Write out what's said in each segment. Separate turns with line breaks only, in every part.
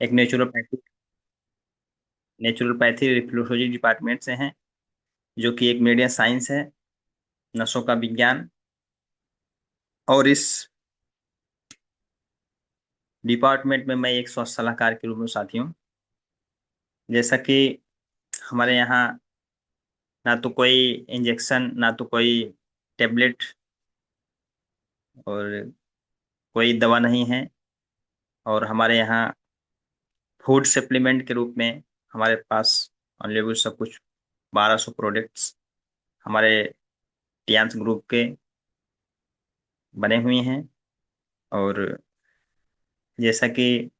एक naturopathy रिफ्लुक्सोलॉजी department से हैं, जो कि एक मीडिया साइंस है, नसों का विज्ञान। और इस डिपार्टमेंट में मैं एक स्वास्थ्य सलाहकार के रूप में साथी हूँ। जैसा कि हमारे यहाँ ना तो कोई इंजेक्शन, ना तो कोई टेबलेट और कोई दवा नहीं है। और हमारे यहाँ फूड सप्लीमेंट के रूप में हमारे पास अवेलेबल सब कुछ 1200 प्रोडक्ट्स हमारे टियांस ग्रुप के बने हुए हैं। और जैसा कि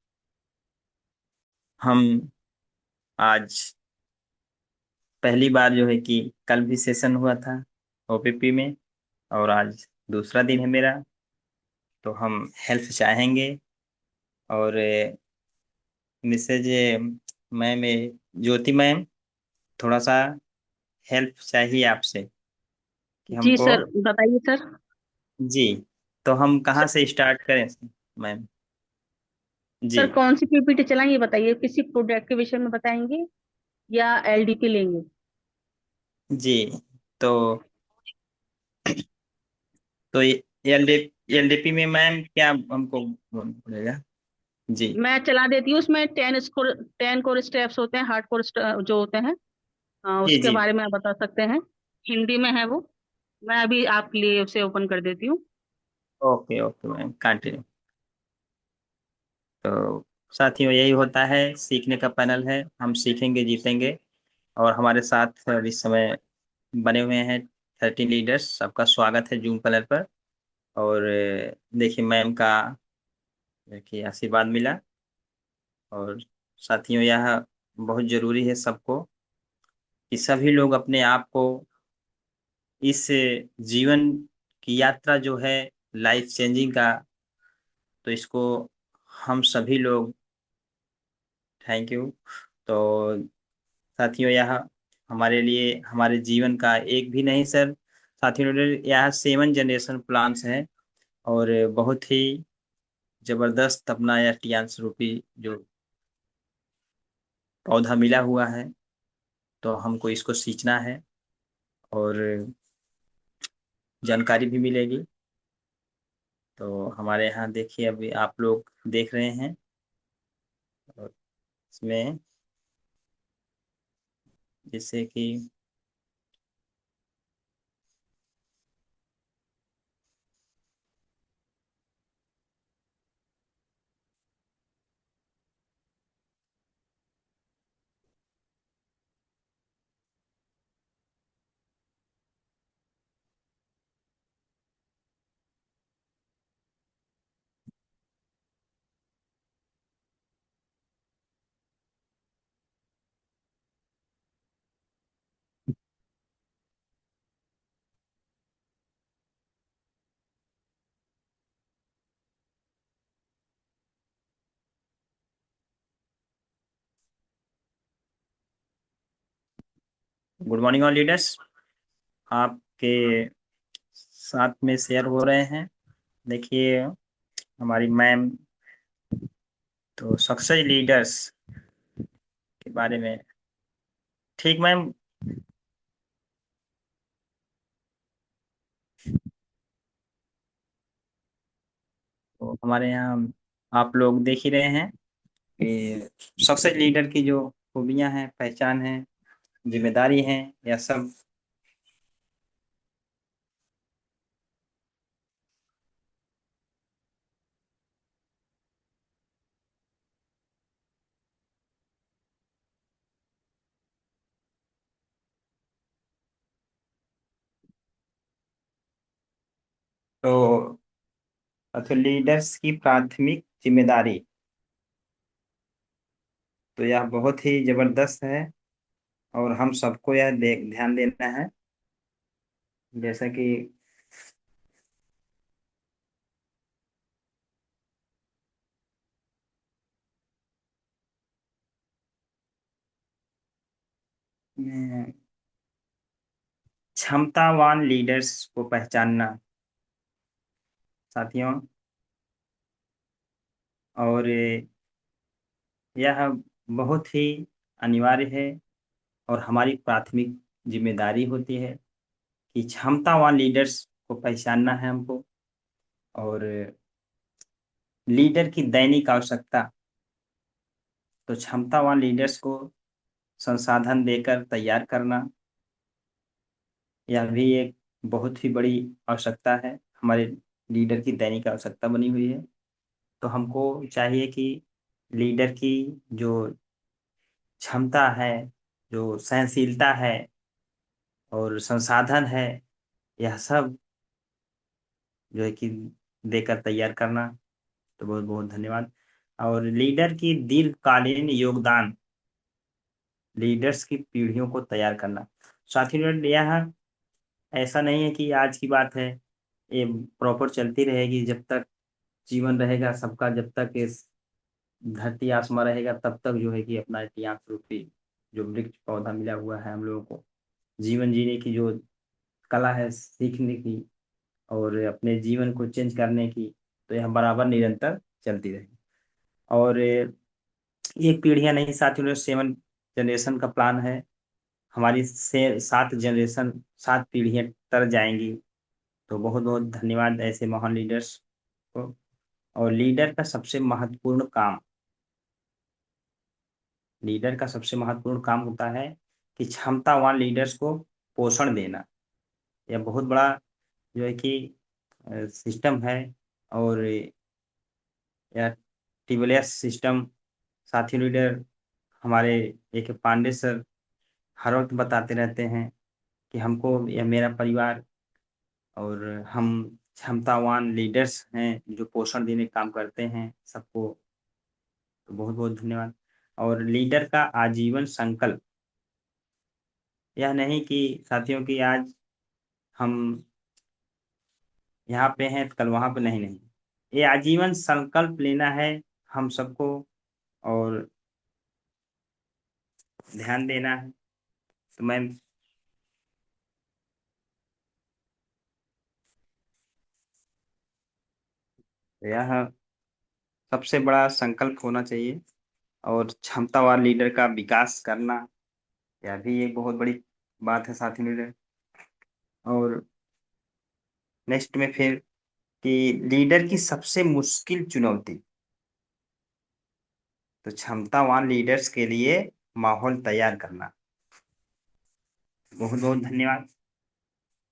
हम आज पहली बार जो है कि कल भी सेशन हुआ था ओपीपी में, और आज दूसरा दिन है मेरा, तो हम हेल्प चाहेंगे। और मिसेज मैम, ज्योति मैम, थोड़ा सा हेल्प चाहिए आपसे कि
जी
हमको।
सर, बताइए सर।
जी, तो हम कहाँ
सर,
से स्टार्ट करें मैम? जी।
सर कौन सी पीपीटी चलाएंगे बताइए, किसी प्रोडक्ट के विषय में बताएंगे या एलडीपी लेंगे?
जी, तो एलडीपी में मैम क्या हमको बोलना पड़ेगा? जी।
मैं चला देती हूँ। उसमें 10 कोर स्टेप्स होते हैं, हार्ड कोर जो होते हैं। हाँ,
जी।
उसके
जी।
बारे में आप बता सकते हैं। हिंदी में है वो। मैं अभी आपके लिए उसे ओपन कर देती हूँ।
Okay okay ma'am, continue. तो साथियों, यही होता है, सीखने का पैनल है, हम सीखेंगे जीतेंगे। और हमारे साथ इस समय बने हुए हैं 30 लीडर्स। सबका स्वागत है जूम पैनल पर। और देखिए मैम का देखिए आशीर्वाद मिला। और साथियों, यह बहुत जरूरी है सबको कि सभी लोग अपने आप को इस जीवन की यात्रा जो है लाइफ चेंजिंग का, तो इसको हम सभी लोग, थैंक यू। तो साथियों, यह हमारे लिए हमारे जीवन का एक भी नहीं सर, साथियों, यह 7 जनरेशन प्लान्स है। और बहुत ही जबरदस्त अपना यह टियांस रूपी जो पौधा मिला हुआ है, तो हमको इसको सींचना है। और जानकारी भी मिलेगी। तो हमारे यहाँ देखिए, अभी आप लोग देख रहे हैं, और इसमें जैसे कि गुड मॉर्निंग ऑल लीडर्स, आपके साथ में शेयर हो रहे हैं। देखिए हमारी मैम, तो सक्सेस लीडर्स के बारे में, ठीक मैम? तो हमारे यहाँ आप लोग देख ही रहे हैं कि सक्सेस लीडर की जो खूबियां हैं, पहचान है, जिम्मेदारी है, यह सब। तो लीडर्स की प्राथमिक जिम्मेदारी, तो यह बहुत ही जबरदस्त है। और हम सबको यह ध्यान देना है। जैसा कि अ, क्षमतावान लीडर्स को पहचानना साथियों। और यह बहुत ही अनिवार्य है और हमारी प्राथमिक जिम्मेदारी होती है कि क्षमतावान लीडर्स को पहचानना है हमको। और लीडर की दैनिक आवश्यकता, तो क्षमतावान लीडर्स को संसाधन देकर तैयार करना, यह भी एक बहुत ही बड़ी आवश्यकता है, हमारे लीडर की दैनिक आवश्यकता बनी हुई है। तो हमको चाहिए कि लीडर की जो क्षमता है, जो सहनशीलता है और संसाधन है, यह सब जो है कि देकर तैयार करना। तो बहुत बहुत धन्यवाद। और लीडर की दीर्घकालीन योगदान, लीडर्स की पीढ़ियों को तैयार करना। साथियों, यह ऐसा नहीं है कि आज की बात है, ये प्रॉपर चलती रहेगी जब तक जीवन रहेगा सबका, जब तक इस धरती आसमां रहेगा तब तक जो है कि अपना इतिहास रूपी जो वृक्ष पौधा मिला हुआ है हम लोगों को, जीवन जीने की जो कला है सीखने की और अपने जीवन को चेंज करने की, तो यह बराबर निरंतर चलती रहेगी। और एक पीढ़ियां नहीं साथियों, 7 जनरेशन का प्लान है। हमारी से 7 जनरेशन, 7 पीढ़ियां तर जाएंगी। तो बहुत बहुत धन्यवाद ऐसे महान लीडर्स को। और लीडर का सबसे महत्वपूर्ण काम होता है कि क्षमतावान लीडर्स को पोषण देना। यह बहुत बड़ा जो है कि सिस्टम है। और यह टीबीएस सिस्टम, साथी लीडर हमारे एक पांडे सर हर वक्त बताते रहते हैं कि हमको, यह मेरा परिवार और हम क्षमतावान लीडर्स हैं जो पोषण देने का काम करते हैं सबको। तो बहुत बहुत धन्यवाद। और लीडर का आजीवन संकल्प, यह नहीं कि साथियों की आज हम यहाँ पे हैं तो कल वहां पे, नहीं नहीं, ये आजीवन संकल्प लेना है हम सबको। और ध्यान देना है। तो मैं, यह सबसे बड़ा संकल्प होना चाहिए। और क्षमतावान लीडर का विकास करना, यह भी एक बहुत बड़ी बात है साथी लीडर। और नेक्स्ट में फिर कि लीडर की सबसे मुश्किल चुनौती, तो क्षमतावान लीडर्स के लिए माहौल तैयार करना। बहुत बहुत धन्यवाद।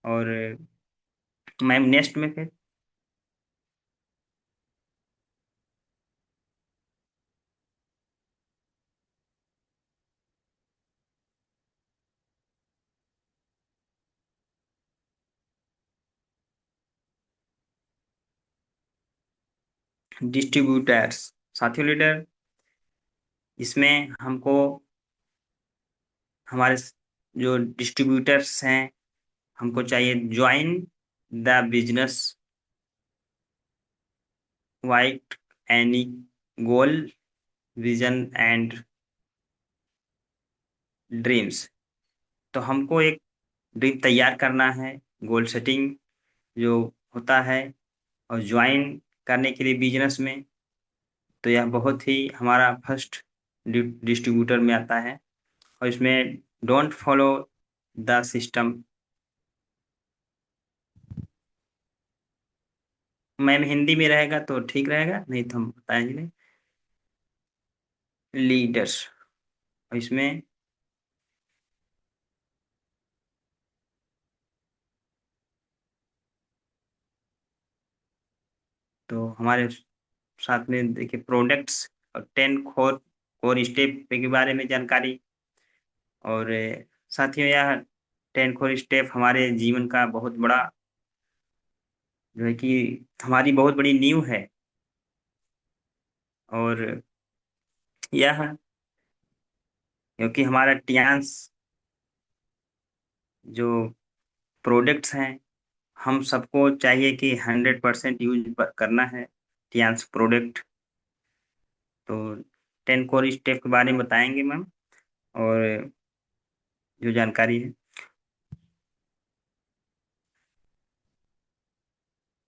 और मैम नेक्स्ट में फिर डिस्ट्रीब्यूटर्स, साथियों लीडर, इसमें हमको हमारे जो डिस्ट्रीब्यूटर्स हैं, हमको चाहिए join the business white any goal vision and dreams. तो हमको एक ड्रीम तैयार करना है, गोल सेटिंग जो होता है, और ज्वाइन करने के लिए बिजनेस में, तो यह बहुत ही हमारा फर्स्ट डिस्ट्रीब्यूटर में आता है। और इसमें don't follow the system. Ma'am Hindi में रहेगा तो ठीक रहेगा, नहीं तो हम बताएंगे। लीडर्स, इसमें तो हमारे साथ में देखिए प्रोडक्ट्स और 10 कोर कोर स्टेप के बारे में जानकारी। और साथियों, यह 10 कोर स्टेप हमारे जीवन का बहुत बड़ा जो है कि हमारी बहुत बड़ी नींव है। और यह क्योंकि हमारा टियांस जो प्रोडक्ट्स हैं, हम सबको चाहिए कि 100% यूज करना है टियांस प्रोडक्ट। तो 10 कोर स्टेप के बारे में बताएंगे मैम, और जो जानकारी है,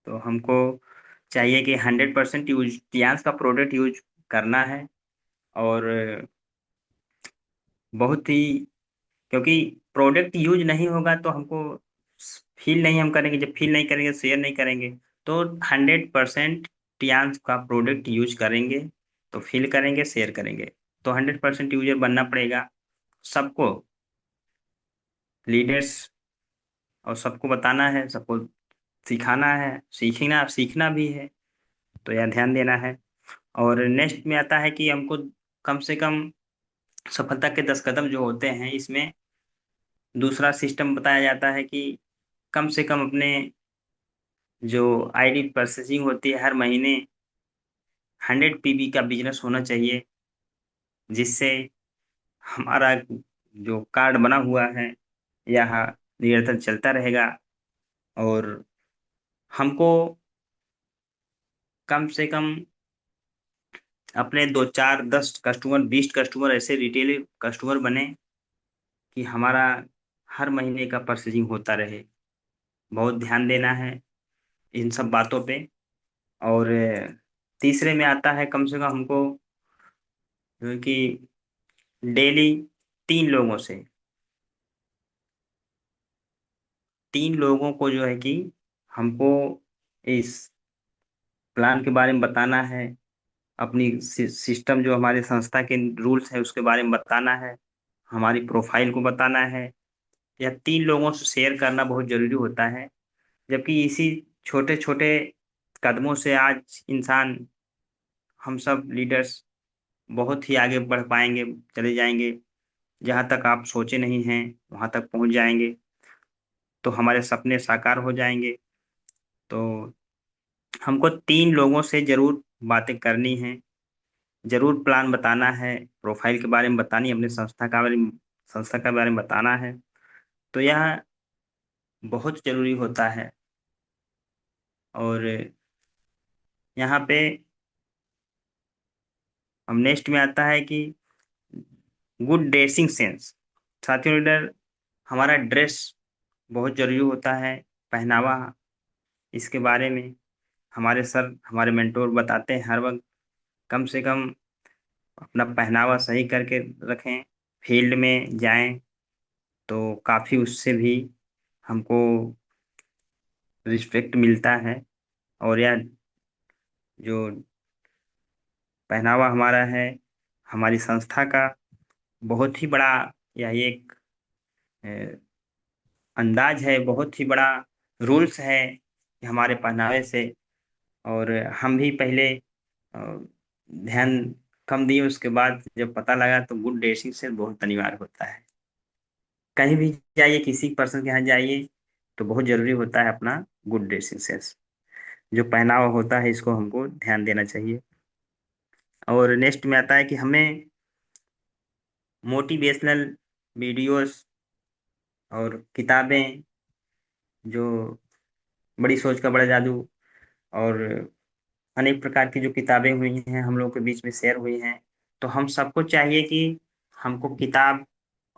तो हमको चाहिए कि 100% यूज टियांस का प्रोडक्ट यूज करना है। और बहुत ही, क्योंकि प्रोडक्ट यूज नहीं होगा तो हमको फील नहीं हम करेंगे, जब फील नहीं करेंगे शेयर नहीं करेंगे। तो 100% टियांस का प्रोडक्ट यूज करेंगे तो फील करेंगे, शेयर करेंगे। तो 100% यूजर बनना पड़ेगा सबको, लीडर्स, और सबको बताना है, सबको सिखाना है, सीखना सीखना भी है। तो यह ध्यान देना है। और नेक्स्ट में आता है कि हमको कम से कम सफलता के 10 कदम जो होते हैं, इसमें दूसरा सिस्टम बताया जाता है कि कम से कम अपने जो आईडी प्रोसेसिंग होती है हर महीने 100 PB का बिजनेस होना चाहिए, जिससे हमारा जो कार्ड बना हुआ है यह निरंतर चलता रहेगा। और हमको कम से कम अपने 2 4 10 कस्टमर, 20 कस्टमर ऐसे रिटेल कस्टमर बने कि हमारा हर महीने का परचेजिंग होता रहे। बहुत ध्यान देना है इन सब बातों पे। और तीसरे में आता है कम से कम हमको जो है कि डेली 3 लोगों से, 3 लोगों को जो है कि हमको इस प्लान के बारे में बताना है, अपनी सिस्टम जो हमारे संस्था के रूल्स है उसके बारे में बताना है, हमारी प्रोफाइल को बताना है। यह 3 लोगों से शेयर करना बहुत जरूरी होता है। जबकि इसी छोटे छोटे कदमों से आज इंसान, हम सब लीडर्स बहुत ही आगे बढ़ पाएंगे, चले जाएंगे। जहाँ तक आप सोचे नहीं हैं वहाँ तक पहुँच जाएंगे। तो हमारे सपने साकार हो जाएंगे। तो हमको 3 लोगों से जरूर बातें करनी है, जरूर प्लान बताना है, प्रोफाइल के बारे में बतानी है, अपने संस्था के बारे में बताना है। तो यह बहुत जरूरी होता है। और यहाँ पे हम नेक्स्ट में आता है कि गुड ड्रेसिंग सेंस। साथियों लीडर, हमारा ड्रेस बहुत जरूरी होता है, पहनावा। इसके बारे में हमारे सर, हमारे मेंटोर बताते हैं हर वक्त कम से कम अपना पहनावा सही करके रखें। फील्ड में जाएं तो काफ़ी उससे भी हमको रिस्पेक्ट मिलता है। और यह जो पहनावा हमारा है, हमारी संस्था का बहुत ही बड़ा, यह एक अ, अंदाज है, बहुत ही बड़ा रूल्स है कि हमारे पहनावे से। और हम भी पहले ध्यान कम दिए, उसके बाद जब पता लगा तो गुड ड्रेसिंग से बहुत अनिवार्य होता है। कहीं भी जाइए, किसी पर्सन के यहाँ जाइए तो बहुत जरूरी होता है अपना गुड ड्रेसिंग सेंस। जो पहनावा होता है इसको हमको ध्यान देना चाहिए। और नेक्स्ट में आता है कि हमें मोटिवेशनल वीडियोस और किताबें, जो बड़ी सोच का बड़ा जादू और अनेक प्रकार की जो किताबें हुई हैं हम लोगों के बीच में शेयर हुई हैं, तो हम सबको चाहिए कि हमको किताब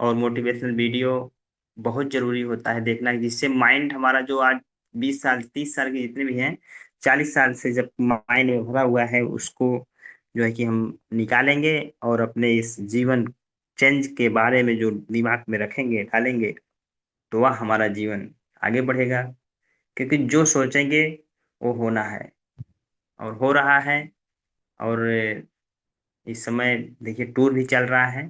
और मोटिवेशनल वीडियो बहुत जरूरी होता है देखना, जिससे माइंड हमारा जो आज 20 साल 30 साल के जितने भी हैं, 40 साल से जब माइंड में भरा हुआ है उसको जो है कि हम निकालेंगे और अपने इस जीवन चेंज के बारे में जो दिमाग में रखेंगे, डालेंगे, तो वह हमारा जीवन आगे बढ़ेगा। क्योंकि जो सोचेंगे वो होना है, और हो रहा है। और इस समय देखिए टूर भी चल रहा है,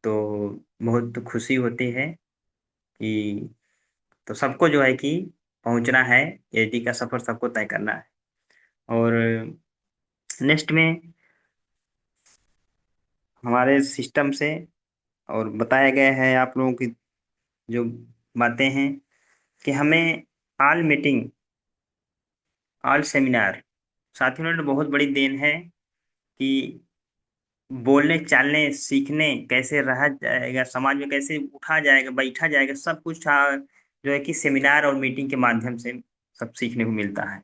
तो बहुत खुशी होती है कि, तो सबको जो है कि पहुंचना है, एटी का सफर सबको तय करना है। और नेक्स्ट में हमारे सिस्टम से और बताया गया है आप लोगों की जो बातें हैं कि हमें ऑल मीटिंग, ऑल सेमिनार, साथियों ने बहुत बड़ी देन है कि बोलने चालने सीखने कैसे रहा जाएगा, समाज में कैसे उठा जाएगा, बैठा जाएगा, सब कुछ जो है कि सेमिनार और मीटिंग के माध्यम से सब सीखने को मिलता है।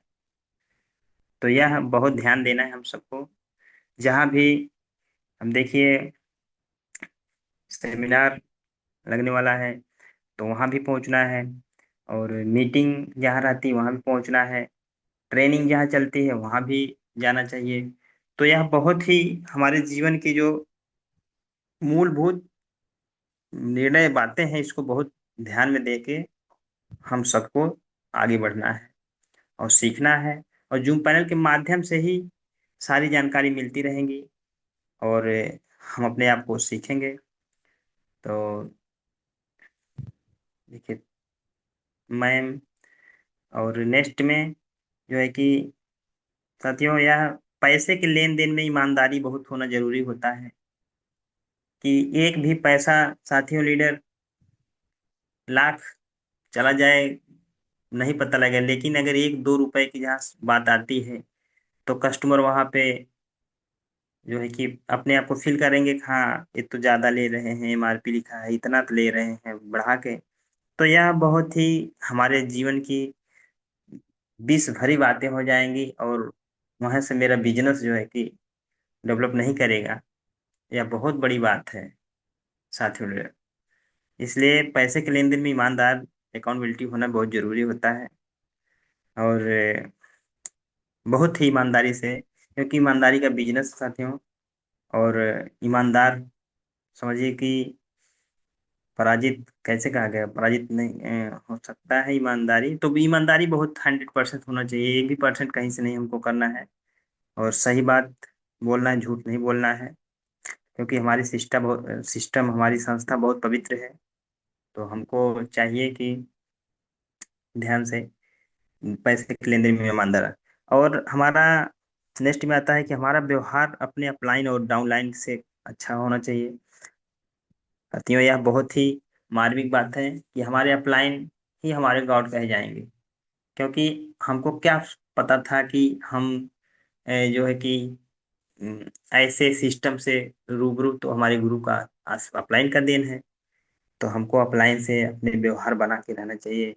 तो यह बहुत ध्यान देना है हम सबको। जहाँ भी हम देखिए सेमिनार लगने वाला है तो वहाँ भी पहुँचना है, और मीटिंग जहाँ रहती है वहाँ भी पहुँचना है, ट्रेनिंग जहाँ चलती है वहाँ भी जाना चाहिए। तो यह बहुत ही हमारे जीवन की जो मूलभूत निर्णय बातें हैं, इसको बहुत ध्यान में देके हम सबको आगे बढ़ना है और सीखना है। और जूम पैनल के माध्यम से ही सारी जानकारी मिलती रहेंगी और हम अपने आप को सीखेंगे। तो देखिए मैम, और नेक्स्ट में जो है कि साथियों, यह पैसे के लेन देन में ईमानदारी बहुत होना जरूरी होता है। कि एक भी पैसा, साथियों लीडर, लाख चला जाए नहीं पता लगे, लेकिन अगर 1-2 रुपए की जहाँ बात आती है तो कस्टमर वहां पे जो है कि अपने आप को फील करेंगे कि हाँ ये तो ज्यादा ले रहे हैं, एमआरपी लिखा है इतना तो ले रहे हैं बढ़ा के। तो यह बहुत ही हमारे जीवन की विष भरी बातें हो जाएंगी और वहां से मेरा बिजनेस जो है कि डेवलप नहीं करेगा। यह बहुत बड़ी बात है साथियों। इसलिए पैसे के लेन देन में ईमानदार, अकाउंटेबिलिटी होना बहुत जरूरी होता है। और बहुत ही ईमानदारी से, क्योंकि ईमानदारी का बिजनेस साथियों। और ईमानदार, समझिए कि पराजित कैसे कहा गया, पराजित नहीं हो सकता है ईमानदारी। तो ईमानदारी बहुत 100% होना चाहिए, 1 भी % कहीं से नहीं हमको करना है। और सही बात बोलना है, झूठ नहीं बोलना है। क्योंकि हमारी सिस्टम, हमारी संस्था बहुत पवित्र है। तो हमको चाहिए कि ध्यान से पैसे के लेन देन में ईमानदार है। और हमारा नेक्स्ट में आता है कि हमारा व्यवहार अपने अपलाइन और डाउनलाइन से अच्छा होना चाहिए। साथियों, यह बहुत ही मार्मिक बात है कि हमारे अपलाइन ही हमारे गॉड कहे जाएंगे। क्योंकि हमको क्या पता था कि हम जो है कि ऐसे सिस्टम से रूबरू, तो हमारे गुरु का अपलाइन का देन है। तो हमको अपलाइन से अपने व्यवहार बना के रहना चाहिए।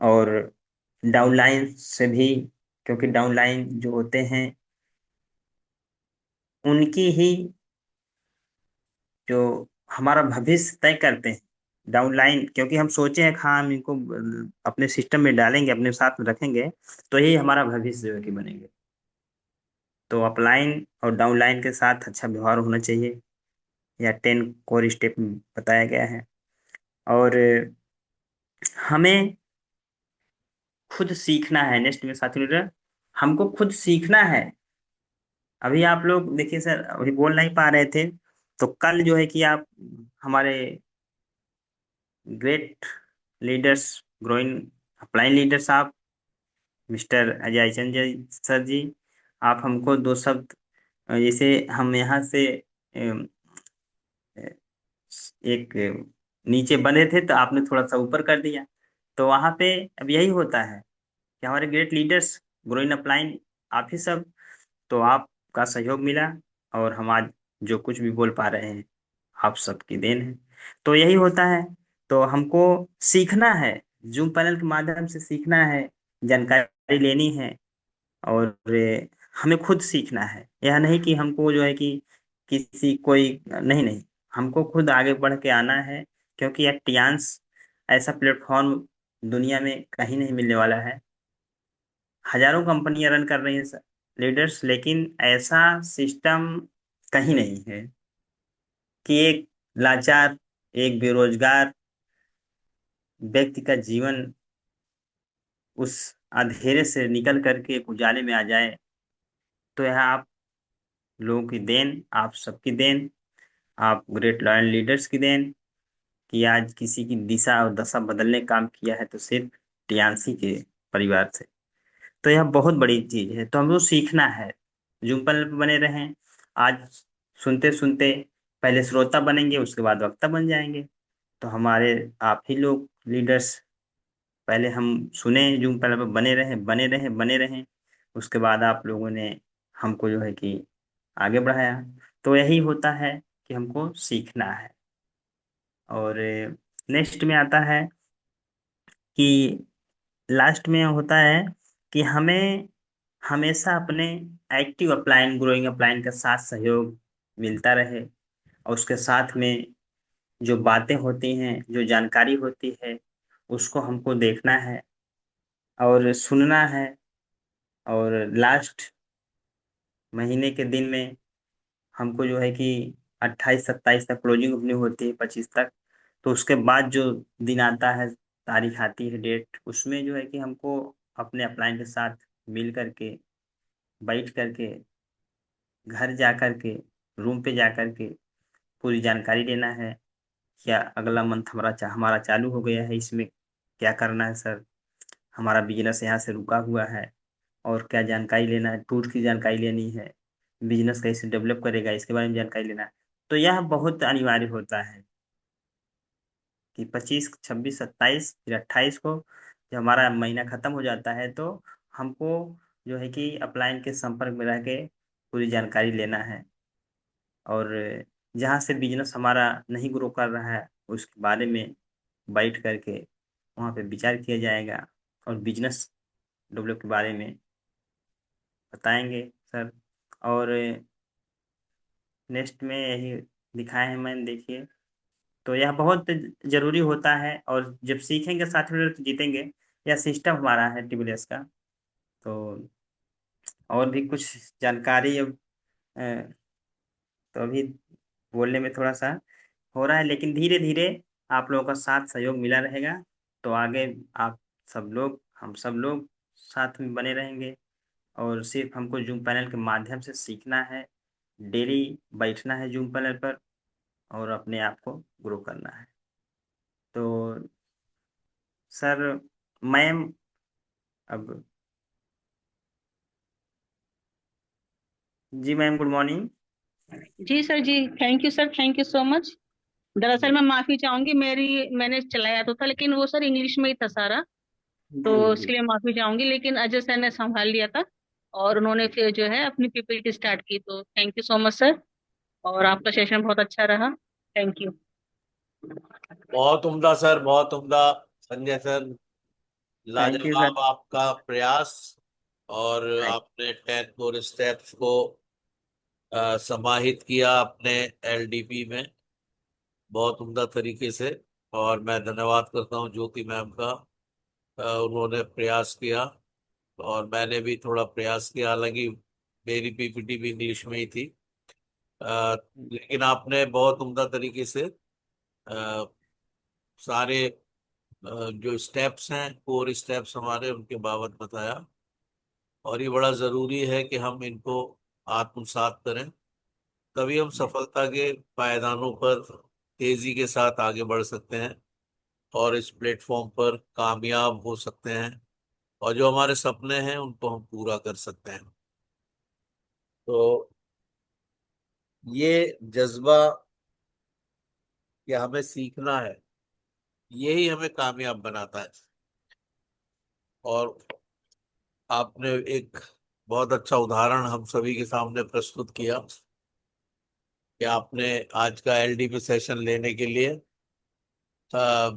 और डाउनलाइन से भी, क्योंकि डाउनलाइन जो होते हैं उनकी ही जो हमारा भविष्य तय करते हैं डाउनलाइन। क्योंकि हम सोचे हैं हाँ हम इनको अपने सिस्टम में डालेंगे, अपने साथ में रखेंगे, तो यही हमारा भविष्य जो है कि बनेंगे। तो अपलाइन और डाउनलाइन के साथ अच्छा व्यवहार होना चाहिए। या 10 कोर स्टेप बताया गया है। और हमें खुद सीखना है। नेक्स्ट में साथी लीडर, हमको खुद सीखना है। अभी आप लोग देखिए सर, अभी बोल नहीं पा रहे थे, तो कल जो है कि आप हमारे great leaders, growing upline leaders, आप मिस्टर अजय चंद जी, सर जी, आप हमको 2 शब्द, जैसे हम यहाँ से अम, एक नीचे बने थे तो आपने थोड़ा सा ऊपर कर दिया। तो वहां पे अब यही होता है कि हमारे ग्रेट लीडर्स, ग्रोइंग अपलाइन, आप ही सब, तो आपका सहयोग मिला और हम आज जो कुछ भी बोल पा रहे हैं आप सबकी देन है। तो यही होता है। तो हमको सीखना है, जूम पैनल के माध्यम से सीखना है, जानकारी लेनी है। और हमें खुद सीखना है। यह नहीं कि हमको जो है कि किसी कोई, नहीं नहीं, हमको खुद आगे बढ़ के आना है। क्योंकि यह टियांस ऐसा प्लेटफॉर्म दुनिया में कहीं नहीं मिलने वाला है। हजारों कंपनियां रन कर रही हैं लीडर्स, लेकिन ऐसा सिस्टम कहीं नहीं है कि एक लाचार, एक बेरोजगार व्यक्ति का जीवन उस अंधेरे से निकल करके एक उजाले में आ जाए। तो यह आप लोगों की देन, आप सबकी देन, आप ग्रेट लॉयल लीडर्स की देन, कि आज किसी की दिशा और दशा बदलने का काम किया है, तो सिर्फ टियांसी के परिवार से। तो यह बहुत बड़ी चीज है। तो हमको सीखना है, जूम पैनल पे बने रहें। आज सुनते सुनते पहले श्रोता बनेंगे, उसके बाद वक्ता बन जाएंगे। तो हमारे आप ही लोग लीडर्स, पहले हम सुने, जूम पैनल पे बने रहें, बने रहें, बने रहें। उसके बाद आप लोगों ने हमको जो है कि आगे बढ़ाया। तो यही होता है कि हमको सीखना है। और नेक्स्ट में आता है कि लास्ट में होता है कि हमें हमेशा अपने एक्टिव अपलाइन, ग्रोइंग अपलाइन का साथ सहयोग मिलता रहे। और उसके साथ में जो बातें होती हैं, जो जानकारी होती है, उसको हमको देखना है और सुनना है। और लास्ट महीने के दिन में हमको जो है कि 28-27 तक क्लोजिंग अपनी होती है, 25 तक। तो उसके बाद जो दिन आता है, तारीख आती है, डेट, उसमें जो है कि हमको अपने अपलाइन के साथ मिल करके, बैठ करके, घर जा करके, रूम पे जा करके पूरी जानकारी लेना है। क्या अगला मंथ हमारा चालू हो गया है, इसमें क्या करना है सर, हमारा बिजनेस यहाँ से रुका हुआ है, और क्या जानकारी लेना है, टूर की जानकारी लेनी है, बिजनेस कैसे डेवलप करेगा इसके बारे में जानकारी लेना है। तो यह बहुत अनिवार्य होता है कि 25, 26, 27, फिर 28 को जब हमारा महीना खत्म हो जाता है, तो हमको जो है कि अपलाइन के संपर्क में रह के पूरी जानकारी लेना है। और जहाँ से बिजनेस हमारा नहीं ग्रो कर रहा है, उसके बारे में बैठ करके वहाँ पे विचार किया जाएगा, और बिजनेस डेवलप के बारे में बताएंगे सर। और नेक्स्ट में यही दिखाए हैं मैंने, देखिए। तो यह बहुत जरूरी होता है, और जब सीखेंगे साथ में तो जीतेंगे। यह सिस्टम हमारा है टीबीएस का। तो और भी कुछ जानकारी अब तो अभी बोलने में थोड़ा सा हो रहा है, लेकिन धीरे धीरे आप लोगों का साथ सहयोग मिला रहेगा। तो आगे आप सब लोग, हम सब लोग साथ में बने रहेंगे। और सिर्फ हमको जूम पैनल के माध्यम से सीखना है, डेली बैठना है जूम पैनल पर, और अपने आप को ग्रो करना है। तो सर, मैम, अब, जी मैम, गुड मॉर्निंग।
जी सर जी, thank you sir, thank you so much. दरअसल मैं माफी चाहूंगी, मैंने चलाया तो था, लेकिन वो सर इंग्लिश में ही था सारा। तो
जी
इसके
जी।
लिए माफी चाहूंगी, लेकिन अजय सर ने संभाल लिया था और उन्होंने फिर जो है अपनी पीपीटी स्टार्ट की। तो thank you so much sir, और आपका सेशन बहुत अच्छा रहा। Thank you.
बहुत उम्दा सर, बहुत उम्दा। Sanjay sir,
thank you sir.
लाजवाब आपका प्रयास। और
थैंक
आपने 10 कोर स्टेप्स को समाहित किया अपने एलडीपी में बहुत उम्दा तरीके से। और मैं धन्यवाद करता हूं ज्योति मैम का। उन्होंने प्रयास किया और मैंने भी थोड़ा प्रयास किया, हालांकि मेरी पीपीटी भी इंग्लिश में ही थी। अ, लेकिन आपने बहुत उम्दा तरीके से सारे जो स्टेप्स हैं, कोर स्टेप्स हमारे, उनके बाबत बताया। और ये बड़ा जरूरी है कि हम इनको आत्मसात करें, तभी हम सफलता के पायदानों पर तेजी के साथ आगे बढ़ सकते हैं और इस प्लेटफॉर्म पर कामयाब हो सकते हैं, और जो हमारे सपने हैं उनको हम पूरा कर सकते हैं। तो ये जज्बा कि हमें सीखना है, यही हमें कामयाब बनाता है। और आपने एक बहुत अच्छा उदाहरण हम सभी के सामने प्रस्तुत किया कि आपने आज का एलडीपी सेशन लेने के लिए अ,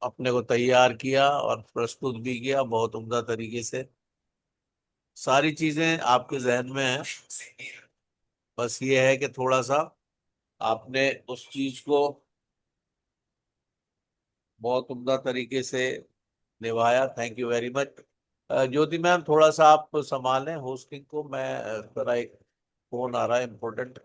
अपने को तैयार किया और प्रस्तुत भी किया बहुत उम्दा तरीके से। सारी चीजें आपके जहन में हैं, बस ये है कि थोड़ा सा आपने उस चीज को बहुत उम्दा तरीके से निभाया। Thank you very much. Jyoti ma'am, थोड़ा सा आप संभालें होस्टिंग को, मैं जरा एक फोन आ रहा है इम्पोर्टेंट।